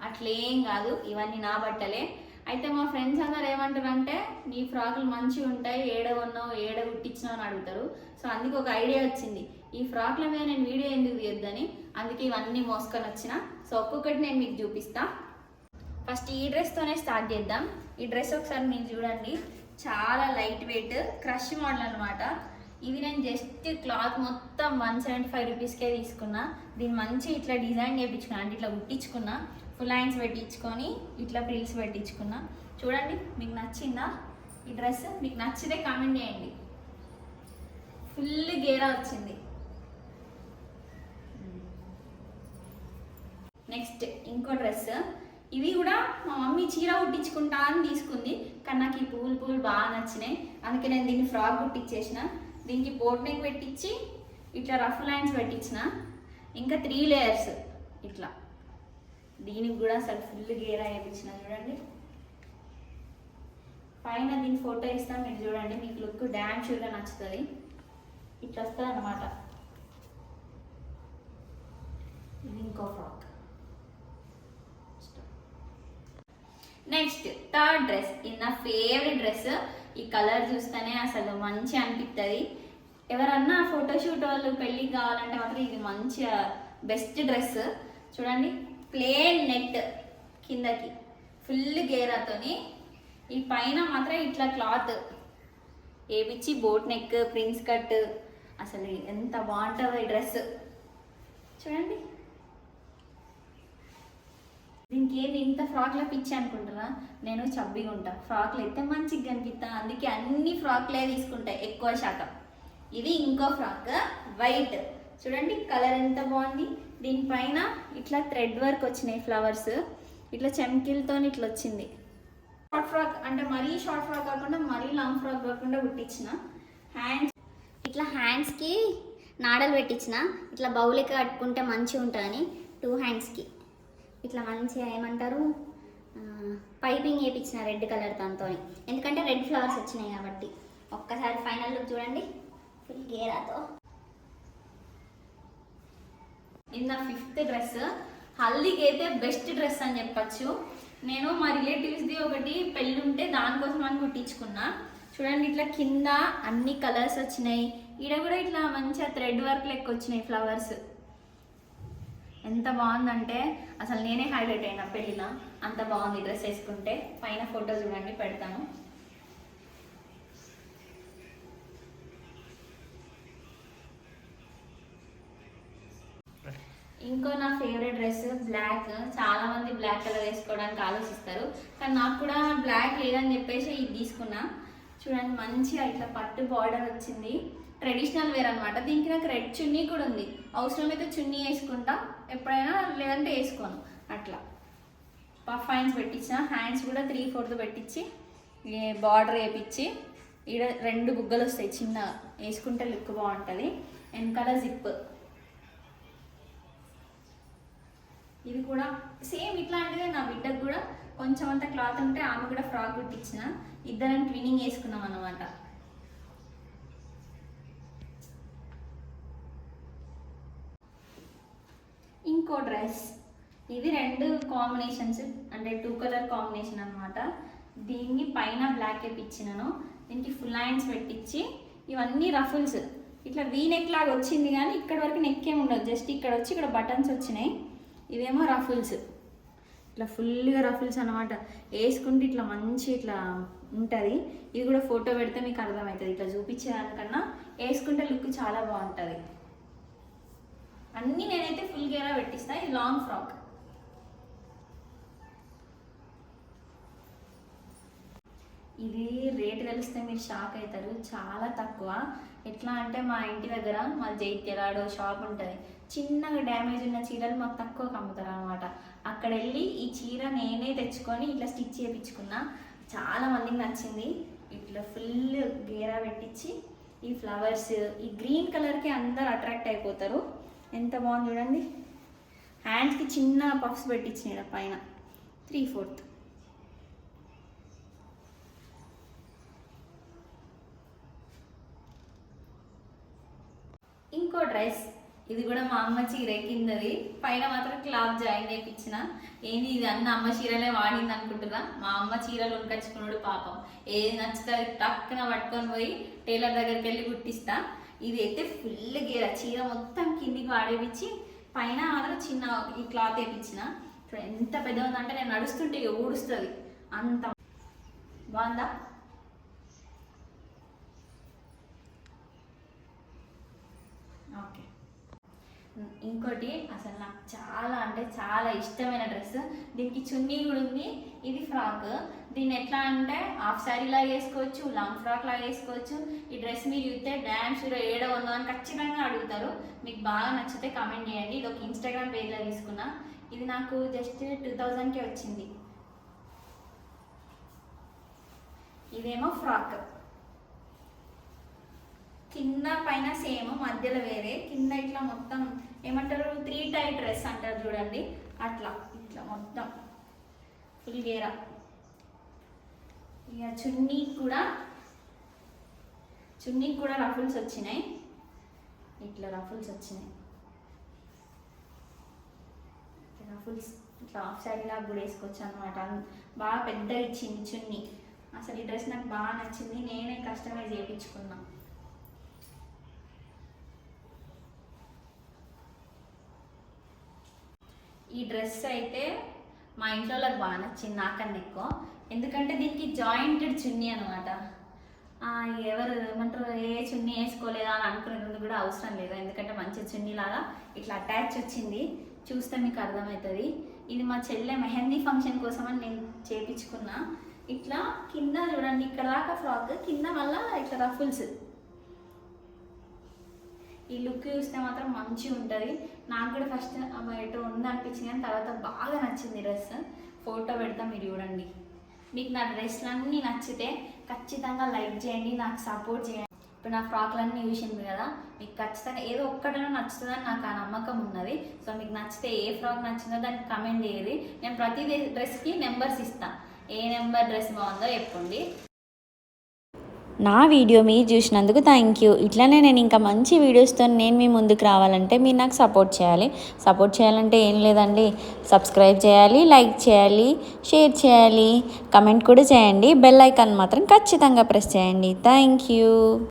అట్లేం కాదు, ఇవన్నీ నా బట్టలే. అయితే మా ఫ్రెండ్స్ అందరు ఏమంటారంటే నీ ఫ్రాకులు మంచిగా ఉంటాయి, ఏడ కొన్నావు, ఏడ కుట్టించినావు అని అడుగుతారు. సో అందుకే ఒక ఐడియా వచ్చింది, ఈ ఫ్రాక్ల మీద నేను వీడియో ఎందుకు తీయొద్దని. అందుకే ఇవన్నీ మోసుకొని వచ్చిన. సో ఒక్కొక్కటి నేను మీకు చూపిస్తా. ఫస్ట్ ఈ డ్రెస్తోనే స్టార్ట్ చేద్దాం. ఈ డ్రెస్ ఒకసారి మీరు చూడండి, చాలా లైట్ వెయిట్ క్రష్ మోడల్ అనమాట. ఇది నేను జస్ట్ క్లాత్ మొత్తం 175 రూపీస్కే తీసుకున్నా. దీన్ని మంచి ఇట్లా డిజైన్ చేయించుకున్నా, అంటే ఇట్లా కుట్టించుకున్నా, ఫుల్ హ్యాండ్స్ పెట్టించుకొని ఇట్లా ప్రిల్స్ పెట్టించుకున్నా. చూడండి మీకు నచ్చిందా ఈ డ్రెస్? మీకు నచ్చితే కామెంట్ చేయండి. ఫుల్ గేరా వచ్చింది. నెక్స్ట్ ఇంకో డ్రెస్, ఇవి కూడా మా మమ్మీ చీర కుట్టించుకుంటా అని తీసుకుంది, కానీ నాకు ఈ పూలు బాగా నచ్చినాయి. అందుకే నేను దీన్ని ఫ్రాక్ కుట్టించేసిన. దీనికి బోట్ నెక్ పెట్టించి ఇట్లా రఫ్ లైన్స్ పెట్టించిన, ఇంకా 3 లేయర్స్ ఇట్లా. దీనికి కూడా అసలు ఫుల్ గేరా వేయించిన. చూడండి పైన దీని ఫోటో ఇస్తాను, మీరు చూడండి, మీకు లుక్ డ్యామ్ షూర్గా నచ్చుతుంది. ఇట్లా వస్తుంది అన్నమాట. ఇది ఇంకో ఫ్రాక్. నెక్స్ట్ థర్డ్ డ్రెస్, ఇది నా ఫేవరెట్ డ్రెస్. ఈ కలర్ చూస్తేనే అసలు మంచి అనిపిస్తుంది. ఎవరన్నా ఫోటోషూట్ వాళ్ళు పెళ్ళికి కావాలంటే మాత్రం ఇది మంచి బెస్ట్ డ్రెస్. చూడండి ప్లేన్ నెట్ కిందకి ఫుల్ గేరాతోని, ఈ పైన మాత్రం ఇట్లా క్లాత్ వేపించి బోట్ నెక్ ప్రిన్స్ కట్. అసలు ఎంత బాగుంటుందో ఈ డ్రెస్. చూడండి దీనికి ఏంది ఇంత ఫ్రాక్లో పిచ్చి అనుకుంటారా? నేను చబ్బిగా ఉంటా, ఫ్రాక్లు అయితే మంచిగా కనిపిస్తా, అందుకే అన్ని ఫ్రాక్లే తీసుకుంటాయి ఎక్కువ శాతం. ఇది ఇంకో ఫ్రాక్ వైట్. చూడండి కలర్ ఎంత బాగుంది. దీనిపైన ఇట్లా థ్రెడ్ వర్క్ వచ్చినాయి, ఫ్లవర్స్ ఇట్లా చెమ్కిల్తో ఇట్లా వచ్చింది. షార్ట్ ఫ్రాక్ అంటే మరీ షార్ట్ ఫ్రాక్ కాకుండా మరీ లాంగ్ ఫ్రాక్ కాకుండా కుట్టించిన. హ్యాండ్స్ ఇట్లా హ్యాండ్స్కి నాడలు పెట్టించిన, ఇట్లా బౌలికి కట్టుకుంటే మంచిగా ఉంటుందని 2 హ్యాండ్స్కి ఇట్లా మంచిగా ఏమంటారు పైపింగ్ వేయించిన రెడ్ కలర్ దాంతో, ఎందుకంటే రెడ్ ఫ్లవర్స్ వచ్చినాయి కాబట్టి. ఒక్కసారి ఫైనల్ లుక్ చూడండి ఫుల్ గేరాతో. ఇది నా 5th డ్రెస్. హల్దీకి అయితే బెస్ట్ డ్రెస్ అని చెప్పచ్చు. నేను మా రిలేటివ్స్ది ఒకటి పెళ్ళి ఉంటే దానికోసం అని కుట్టించుకున్నా. చూడండి ఇట్లా కింద అన్ని కలర్స్ వచ్చినాయి, ఈడ కూడా ఇట్లా మంచిగా థ్రెడ్ వర్క్ లెక్క వచ్చినాయి ఫ్లవర్స్. ఎంత బాగుందంటే అసలు నేనే హైలైట్ అయినా పెళ్ళిలో, అంత బాగుంది డ్రెస్ వేసుకుంటే. పైన ఫోటో చూడండి పెడతాను. ఇంకో నా ఫేవరెట్ డ్రెస్ బ్లాక్. చాలా మంది బ్లాక్ కలర్ వేసుకోవడానికి ఆలోచిస్తారు, కానీ నాకు కూడా బ్లాక్ లేదని చెప్పేసి ఇది తీసుకున్నా. చూడండి మంచిగా ఇట్లా పట్టు బార్డర్ వచ్చింది, ట్రెడిషనల్ వేర్ అనమాట. దీనికి నాకు రెడ్ చున్నీ కూడా ఉంది, అవసరమైతే చున్నీ వేసుకుంటా ఎప్పుడైనా, లేదంటే వేసుకోను. అట్లా పఫ్ హ్యాండ్స్ పెట్టించిన, హ్యాండ్స్ కూడా 3/4 పెట్టించి బార్డర్ వేపించి, ఈడ 2 బుగ్గలు వస్తాయి చిన్న, వేసుకుంటే లుక్ బాగుంటుంది. వెనకాల జిప్. ఇది కూడా సేమ్ ఇట్లాంటిదే. నా బిడ్డకు కూడా కొంచెం అంత క్లాత్ ఉంటే ఆమె కూడా ఫ్రాక్ కుట్టించిన, ఇద్దరం ట్విన్నింగ్ వేసుకున్నాం అన్నమాట. ఇంకో డ్రెస్, ఇది 2 కాంబినేషన్స్, అంటే 2 కలర్ కాంబినేషన్ అనమాట. దీన్ని పైన బ్లాక్ వేపించినాను, దీనికి ఫుల్ హ్యాండ్స్ పెట్టించి, ఇవన్నీ రఫుల్స్ ఇట్లా వీ నెక్ లాగా వచ్చింది, కానీ ఇక్కడ వరకు నెక్ ఏమి ఉండదు, జస్ట్ ఇక్కడ వచ్చి ఇక్కడ బటన్స్ వచ్చినాయి. ఇవేమో రఫుల్స్, ఇట్లా ఫుల్గా రఫుల్స్ అనమాట. వేసుకుంటే ఇట్లా మంచి ఇట్లా ఉంటుంది. ఇది కూడా ఫోటో పెడితే మీకు అర్థమవుతుంది, ఇట్లా చూపించేదానికన్నా వేసుకుంటే లుక్ చాలా బాగుంటుంది. అన్నీ నేనైతే ఫుల్ గేరా పెట్టిస్తా. ఇది లాంగ్ ఫ్రాక్. ఇది రేట్ తెలిస్తే మీరు షాక్ అవుతారు, చాలా తక్కువ. ఎట్లా అంటే మా ఇంటి దగ్గర మా జైత్యలాడో షాప్ ఉంటుంది, చిన్నగా డ్యామేజ్ ఉన్న చీరలు మాకు తక్కువకి అమ్ముతారు అనమాట. అక్కడ వెళ్ళి ఈ చీర నేనే తెచ్చుకొని ఇట్లా స్టిచ్ చేయించుకున్నా. చాలా మందికి నచ్చింది. ఇట్లా ఫుల్ గేరా పెట్టించి ఈ ఫ్లవర్స్, ఈ గ్రీన్ కలర్కి అందరు అట్రాక్ట్ అయిపోతారు. ఎంత బాగుంది చూడండి. హ్యాండ్స్కి చిన్న పఫ్స్ పెట్టించిన పైన 3/4. ఇంకో డ్రెస్, ఇది కూడా మా అమ్మ చీర కిందది, పైన మాత్రం క్లాత్ జాయిన్ చేయించిన. ఏంది ఇది అన్న అమ్మ చీరలే వాడింది అనుకుంటున్నా. మా అమ్మ చీరలు ఉనకొచ్చుకున్నాడు పాపం. ఏది నచ్చితే టక్కున పట్టుకొని పోయి టైలర్ దగ్గరికి వెళ్ళి కుట్టిస్తా. ఇది అయితే ఫుల్ గేర చీర మొత్తం కిందికి వాడేపించి పైన మాత్రం చిన్న ఈ క్లాత్ వేయించిన. ఎంత పెద్ద ఉందంటే నేను నడుస్తుంటే ఊడుస్తుంది అంత బాగుందా. ఓకే, ఇంకోటి అసలు నాకు చాలా అంటే చాలా ఇష్టమైన డ్రెస్. దీనికి చున్నీ కూడా ఉంది. ఇది ఫ్రాక్. దీన్ని ఎట్లా అంటే హాఫ్ శారీ లాగా వేసుకోవచ్చు, లాంగ్ ఫ్రాక్ లాగా వేసుకోవచ్చు. ఈ డ్రెస్ మీరు చూస్తే డ్యాన్స్ ఏడ ఉందో అని ఖచ్చితంగా అడుగుతారు. మీకు బాగా నచ్చితే కామెంట్ చేయండి. ఇది ఒక ఇన్స్టాగ్రామ్ పేజ్లో తీసుకున్నా. ఇది నాకు జస్ట్ 2000కే వచ్చింది. ఇదేమో ఫ్రాక్, కింద పైన సేమ్, మధ్యలో వేరే. కింద ఇట్లా మొత్తం ఏమంటారు 3 టై డ్రెస్ అంటారు చూడండి, అట్లా ఇట్లా మొత్తం ఫుల్ గేరా. ఇక చున్నీ కూడా రఫుల్స్ వచ్చినాయి. ఇట్లా రఫుల్స్ వచ్చినాయి. రఫుల్స్ ఇట్లా హాఫ్ శారీ లాగా కూడా వేసుకోవచ్చు అనమాట. బాగా పెద్ద ఇచ్చింది చున్నీ. అసలు ఈ డ్రెస్ నాకు బాగా నచ్చింది. నేనే కస్టమైజ్ చేయించుకున్నా. ఈ డ్రెస్ అయితే మా ఇంట్లో వాళ్ళకి బాగా నచ్చింది నాకన్నా ఎక్కువ. ఎందుకంటే దీనికి జాయింటెడ్ చున్నీ అనమాట. ఎవరు ఏమంటారు ఏ చున్నీ వేసుకోలేదా అని అనుకునేది కూడా అవసరం లేదు. ఎందుకంటే మంచి చున్నీ లాగా ఇట్లా అటాచ్ వచ్చింది. చూస్తే మీకు అర్థమవుతుంది. ఇది మా చెల్లె మెహందీ ఫంక్షన్ కోసం అని నేను చేయించుకున్నా. ఇట్లా కింద చూడండి, ఇక్కడ దాకా ఫ్రాక్, కింద మళ్ళీ ఇట్లా రఫుల్స్. ఈ లుక్ చూస్తే మాత్రం మంచిగా ఉంటుంది. నాకు కూడా ఫస్ట్ ఎటు ఉంది అనిపించింది, కానీ తర్వాత బాగా నచ్చింది డ్రెస్. ఫోటో పెడతా, మీరు చూడండి. మీకు నా డ్రెస్లన్నీ నచ్చితే ఖచ్చితంగా లైక్ చేయండి, నాకు సపోర్ట్ చేయండి. ఇప్పుడు నా ఫ్రాక్లన్నీ చూసింది కదా, మీకు ఖచ్చితంగా ఏదో ఒక్కటైనా నచ్చుతుందని నాకు ఆ నమ్మకం ఉన్నది. సో మీకు నచ్చితే ఏ ఫ్రాక్ నచ్చిందో దానికి కమెంట్ చేయండి. నేను ప్రతి డ్రెస్కి నెంబర్స్ ఇస్తాను. ఏ నెంబర్ డ్రెస్ బాగుందో చెప్పండి. నా వీడియో మీరు చూసినందుకు థ్యాంక్ యూ. ఇట్లానే నేను ఇంకా మంచి వీడియోస్తో నేను మీ ముందుకు రావాలంటే మీరు నాకు సపోర్ట్ చేయాలి. సపోర్ట్ చేయాలంటే ఏం లేదండి, సబ్స్క్రైబ్ చేయాలి, లైక్ చేయాలి, షేర్ చేయాలి, కమెంట్ కూడా చేయండి. బెల్ ఐకాన్ మాత్రం ఖచ్చితంగా ప్రెస్ చేయండి. Thank you.